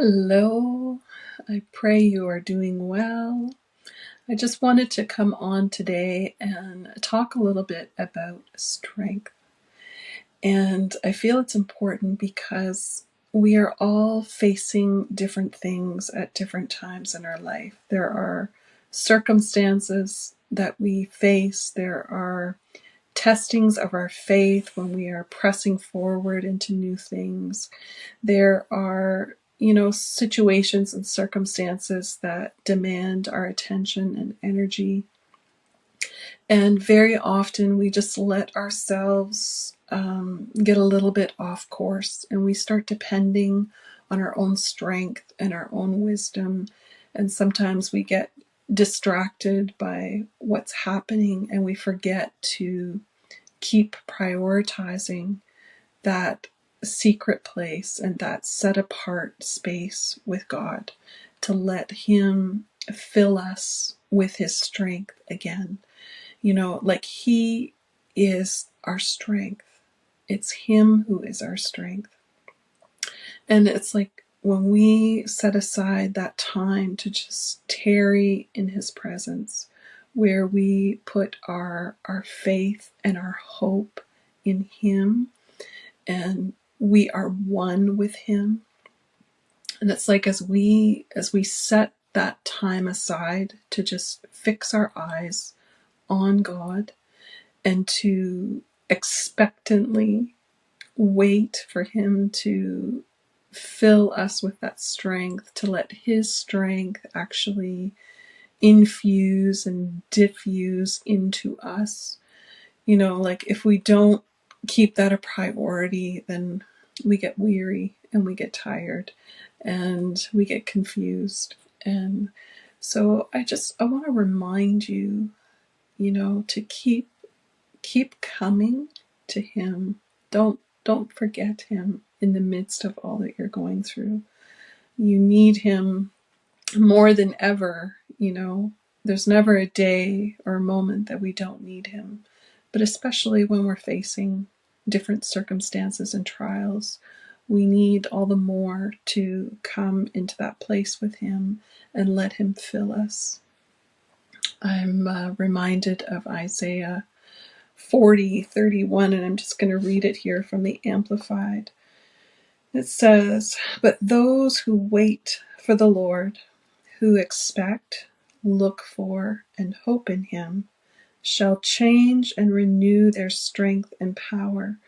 Hello, I pray you are doing well. I just wanted to come on today and talk a little bit about strength. And I feel it's important because we are all facing different things at different times in our life. There are circumstances that we face, there are testings of our faith when we are pressing forward into new things. There are, situations and circumstances that demand our attention and energy. And very often we just let ourselves get a little bit off course and we start depending on our own strength and our own wisdom. And sometimes we get distracted by what's happening and we forget to keep prioritizing that secret place and that set apart space with God, to let Him fill us with His strength again. Like He is our strength. It's Him who is our strength. And it's like when we set aside that time to just tarry in His presence, where we put our faith and our hope in Him, and we are one with Him. And it's like as we set that time aside to just fix our eyes on God and to expectantly wait for Him to fill us with that strength, to let His strength actually infuse and diffuse into us. Like if we don't keep that a priority, then we get weary and we get tired and we get confused. And so I want to remind you, to keep coming to Him. Don't forget Him in the midst of all that you're going through. You need Him more than ever. There's never a day or a moment that we don't need Him, but especially when we're facing different circumstances and trials, we need all the more to come into that place with Him and let Him fill us. I'm reminded of Isaiah 40:31, and I'm just going to read it here from the Amplified. It says, "But those who wait for the Lord, who expect, look for, and hope in Him, shall change and renew their strength and power.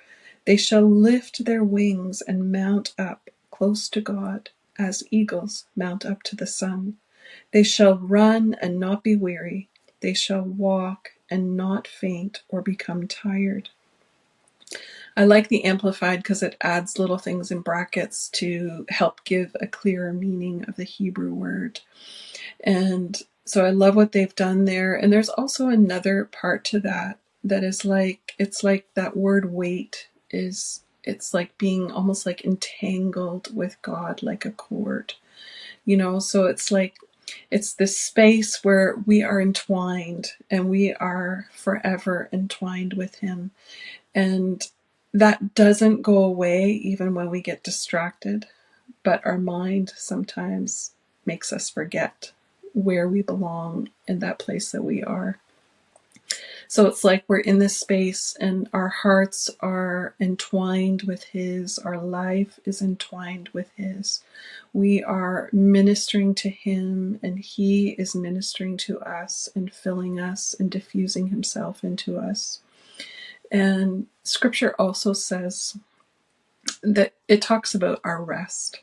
They shall lift their wings and mount up close to God, as eagles mount up to the sun. They shall run and not be weary. They shall walk and not faint or become tired." I like the Amplified because it adds little things in brackets to help give a clearer meaning of the Hebrew word. And so I love what they've done there. And there's also another part to that is like, it's like that word wait is, it's like being almost like entangled with God like a cord, so it's like, it's this space where we are entwined and we are forever entwined with Him. And that doesn't go away even when we get distracted, but our mind sometimes makes us forget where we belong in that place that we are. So it's like we're in this space and our hearts are entwined with His, our life is entwined with His. We are ministering to Him and He is ministering to us and filling us and diffusing Himself into us. And Scripture also says that it talks about our rest,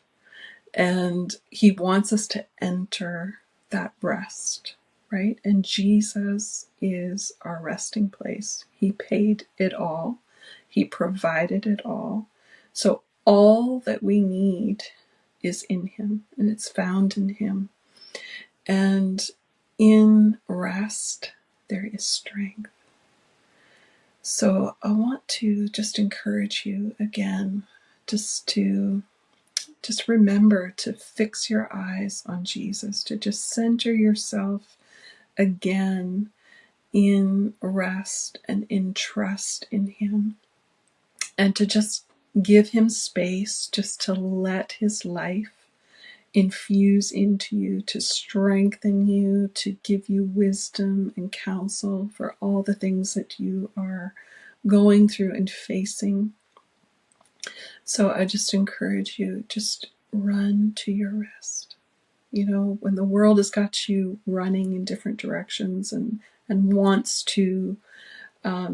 and He wants us to enter that rest, right? And Jesus is our resting place. He paid it all. He provided it all. So all that we need is in Him, and it's found in Him. And in rest, there is strength. So I want to just encourage you again, just remember to fix your eyes on Jesus, to just center yourself again in rest and in trust in Him, and to just give Him space just to let His life infuse into you, to strengthen you, to give you wisdom and counsel for all the things that you are going through and facing. So I just encourage you, just run to your rest. You know, when the world has got you running in different directions and wants to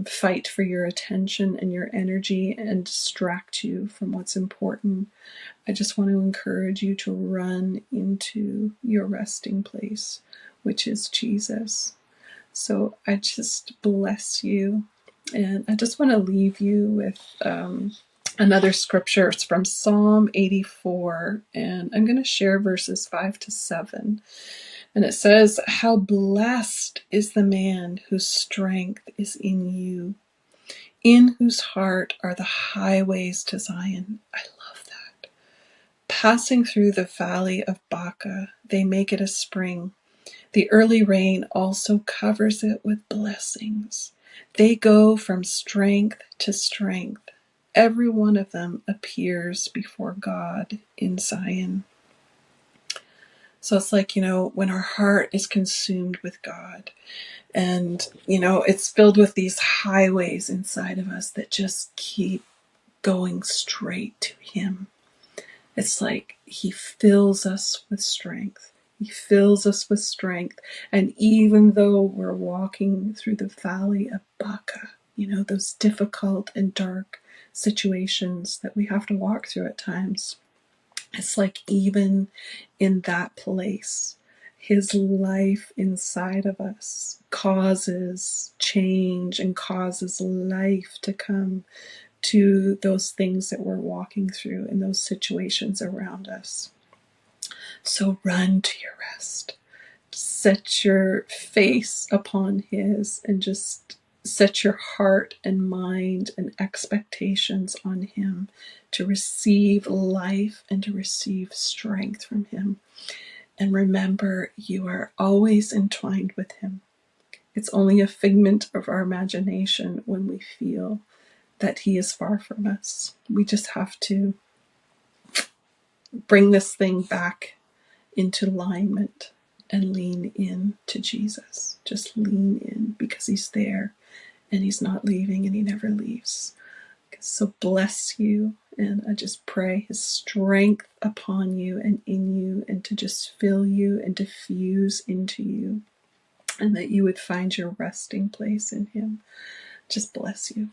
fight for your attention and your energy and distract you from what's important, I just want to encourage you to run into your resting place, which is Jesus. So I just bless you. And I just want to leave you with another scripture. It's from Psalm 84. And I'm going to share verses 5 to 7. And it says, "How blessed is the man whose strength is in you, in whose heart are the highways to Zion." I love that. "Passing through the valley of Baca, they make it a spring. The early rain also covers it with blessings. They go from strength to strength. Every one of them appears before God in Zion." So it's like, when our heart is consumed with God and, it's filled with these highways inside of us that just keep going straight to Him. It's like He fills us with strength. He fills us with strength. And even though we're walking through the valley of Baca, those difficult and dark situations that we have to walk through at times, it's like even in that place, His life inside of us causes change and causes life to come to those things that we're walking through in those situations around us. So run to your rest. Set your face upon His and just set your heart and mind and expectations on Him to receive life and to receive strength from Him. And remember, you are always entwined with Him. It's only a figment of our imagination when we feel that He is far from us. We just have to bring this thing back into alignment and lean in to Jesus. Just lean in because He's there and He's not leaving and He never leaves. So bless you, and I just pray His strength upon you and in you, and to just fill you and diffuse into you, and that you would find your resting place in Him. Just bless you.